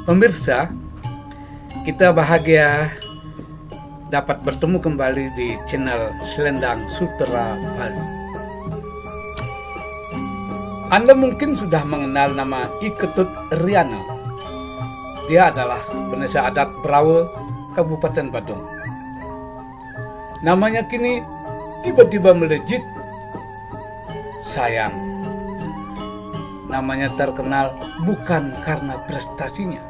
Pemirsa, kita bahagia dapat bertemu kembali di channel Selendang Sutera Bali. Anda mungkin sudah mengenal nama I Ketut Riana. Dia adalah penasihat adat Brawe, Kabupaten Badung. Namanya kini tiba-tiba melejit. Sayang, namanya terkenal bukan karena prestasinya,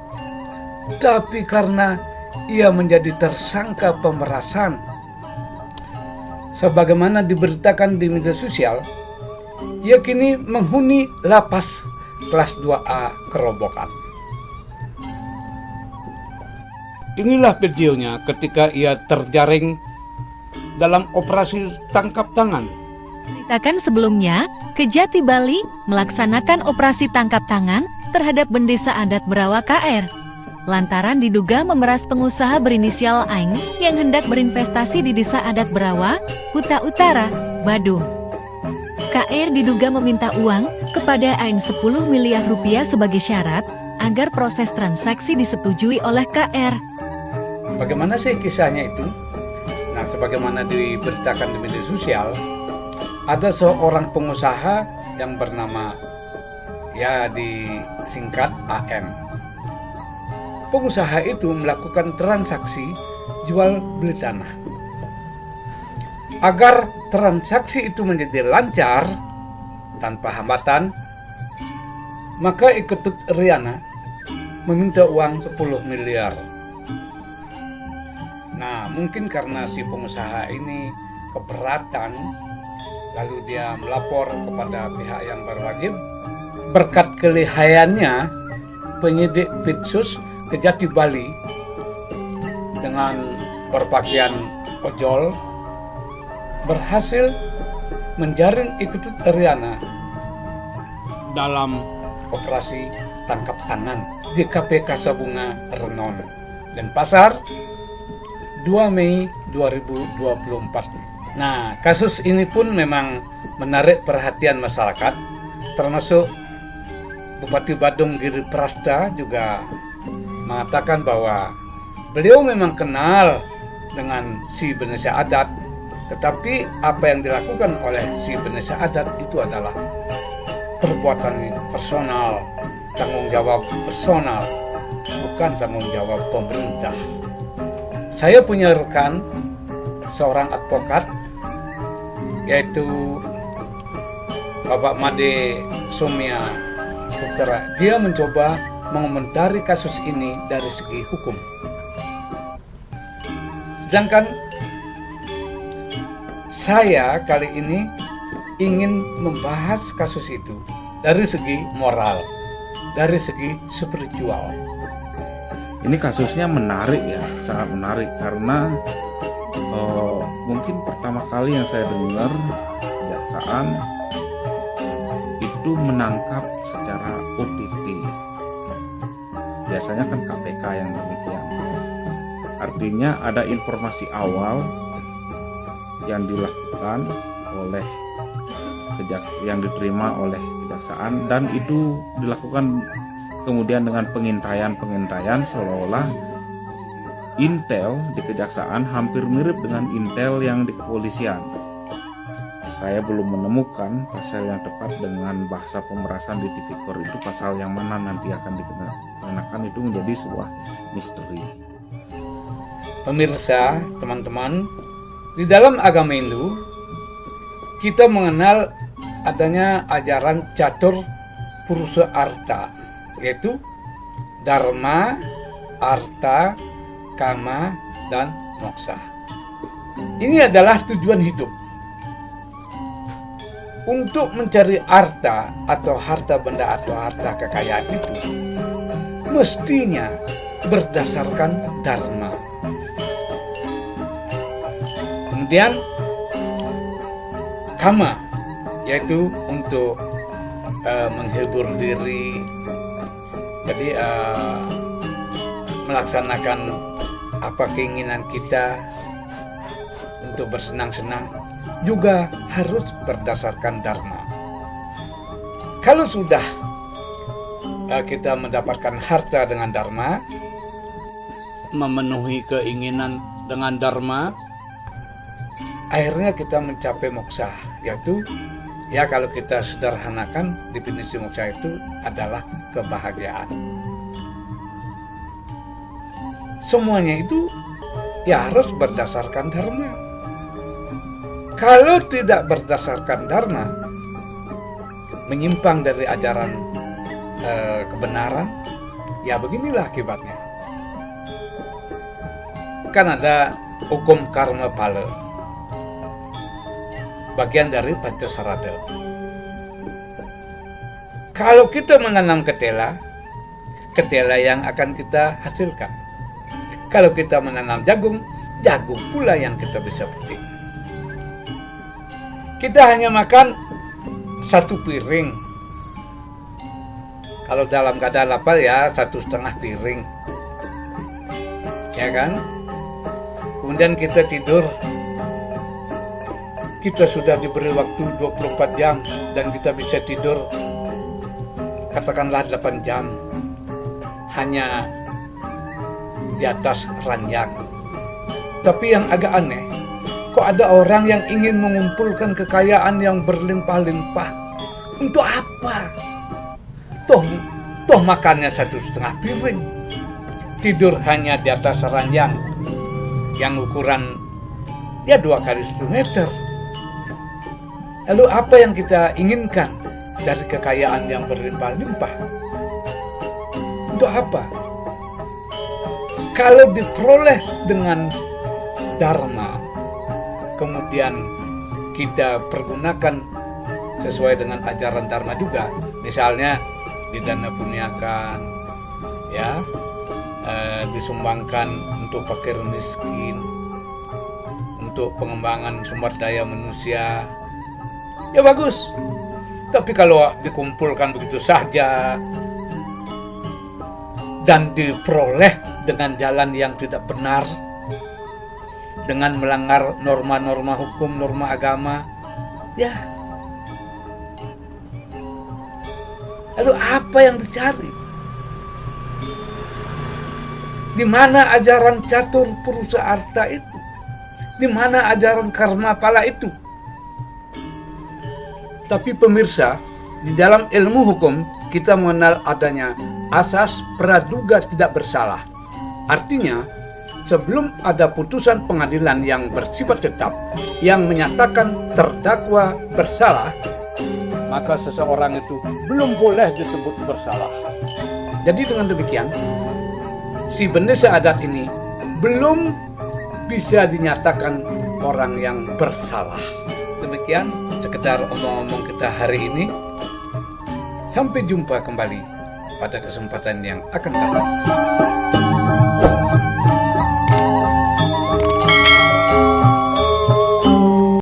tapi karena ia menjadi tersangka pemerasan. Sebagaimana diberitakan di media sosial, ia kini menghuni lapas kelas 2A Kerobokan. Inilah videonya ketika ia terjaring dalam operasi tangkap tangan. Ceritakan sebelumnya, Kejati Bali melaksanakan operasi tangkap tangan terhadap Bendesa Adat Brawa KR lantaran diduga memeras pengusaha berinisial Aing yang hendak berinvestasi di Desa Adat Brawa, Kuta Utara, Badung. KR diduga meminta uang kepada Aing 10 miliar rupiah sebagai syarat agar proses transaksi disetujui oleh KR. Bagaimana sih kisahnya itu? Nah, sebagaimana diberitakan di media sosial, ada seorang pengusaha yang bernama, ya disingkat AM. Pengusaha itu melakukan transaksi jual beli tanah. Agar transaksi itu menjadi lancar tanpa hambatan, maka I Ketut Riana meminta uang 10 miliar. Nah, mungkin karena si pengusaha ini keberatan, lalu dia melapor kepada pihak yang berwajib. Berkat kelihayannya, penyidik Pitsus Kejati Bali dengan berpakaian ojol berhasil menjaring I Ketut Riana dalam operasi tangkap tangan di KPK Sabunga Renon Denpasar 2 Mei 2024. Nah, kasus ini pun memang menarik perhatian masyarakat, termasuk Bupati Badung Giri Prasta juga mengatakan bahwa beliau memang kenal dengan si penasihat adat, tetapi apa yang dilakukan oleh si penasihat adat itu adalah perbuatan personal, tanggung jawab personal, bukan tanggung jawab pemerintah. Saya punya rekan, seorang advokat, yaitu Bapak Made Somia Putra. Dia mencoba mengomentari kasus ini dari segi hukum. Sedangkan saya kali ini ingin membahas kasus itu dari segi moral, dari segi spiritual. Ini kasusnya menarik ya, sangat menarik karena mungkin pertama kali yang saya dengar kejaksaan itu menangkap secara OTT. Biasanya kan KPK yang demikian. Artinya ada informasi awal yang dilakukan oleh yang diterima oleh kejaksaan, dan itu dilakukan kemudian dengan pengintaian seolah-olah intel di kejaksaan hampir mirip dengan intel yang di kepolisian. Saya belum menemukan pasal yang tepat dengan bahasa pemerasan di tipikor itu pasal yang mana nanti akan dikenakan, itu menjadi sebuah misteri. Pemirsa, teman-teman, di dalam agama Hindu kita mengenal adanya ajaran catur purusha arta, yaitu dharma, arta, kama, dan moksa. Ini adalah tujuan hidup. Untuk mencari arta atau harta benda atau harta kekayaan itu mestinya berdasarkan dharma. Kemudian kama, yaitu untuk menghibur diri, jadi melaksanakan apa keinginan kita untuk bersenang-senang, juga harus berdasarkan dharma. Kalau sudah kita mendapatkan harta dengan dharma, memenuhi keinginan dengan dharma, akhirnya kita mencapai moksa, yaitu ya kalau kita sederhanakan definisi moksa itu adalah kebahagiaan. Semuanya itu ya harus berdasarkan dharma. Kalau tidak berdasarkan dharma, menyimpang dari ajaran kebenaran, ya beginilah akibatnya. Kan ada hukum karma pala, bagian dari Pancasarada. Kalau kita menanam ketela, ketela yang akan kita hasilkan. Kalau kita menanam jagung, jagung pula yang kita bisa petik. Kita hanya makan satu piring. Kalau dalam keadaan lapar ya 1,5 piring. Ya kan? Kemudian kita tidur. Kita sudah diberi waktu 24 jam dan kita bisa tidur katakanlah 8 jam. Hanya di atas ranjang. Tapi yang agak aneh, kok ada orang yang ingin mengumpulkan kekayaan yang berlimpah-limpah? Untuk apa? Toh makannya 1,5 piring. Tidur hanya di atas ranjang yang ukuran ya 2 kali 1 meter. Lalu apa yang kita inginkan dari kekayaan yang berlimpah-limpah? Untuk apa? Kalau diperoleh dengan dharma, kemudian kita pergunakan sesuai dengan ajaran dharma juga, misalnya didana punyakan, ya, disumbangkan untuk fakir miskin, untuk pengembangan sumber daya manusia, ya bagus. Tapi kalau dikumpulkan begitu saja dan diperoleh dengan jalan yang tidak benar, dengan melanggar norma-norma hukum, norma agama, ya. Lalu apa yang dicari? Di mana ajaran catur purusa arta itu? Di mana ajaran karma pala itu? Tapi pemirsa, di dalam ilmu hukum kita mengenal adanya asas praduga tidak bersalah. Artinya, sebelum ada putusan pengadilan yang bersifat tetap yang menyatakan terdakwa bersalah, maka seseorang itu belum boleh disebut bersalah. Jadi dengan demikian, si pendeta adat ini belum bisa dinyatakan orang yang bersalah. Demikian sekedar omong-omong kita hari ini. Sampai jumpa kembali pada kesempatan yang akan datang.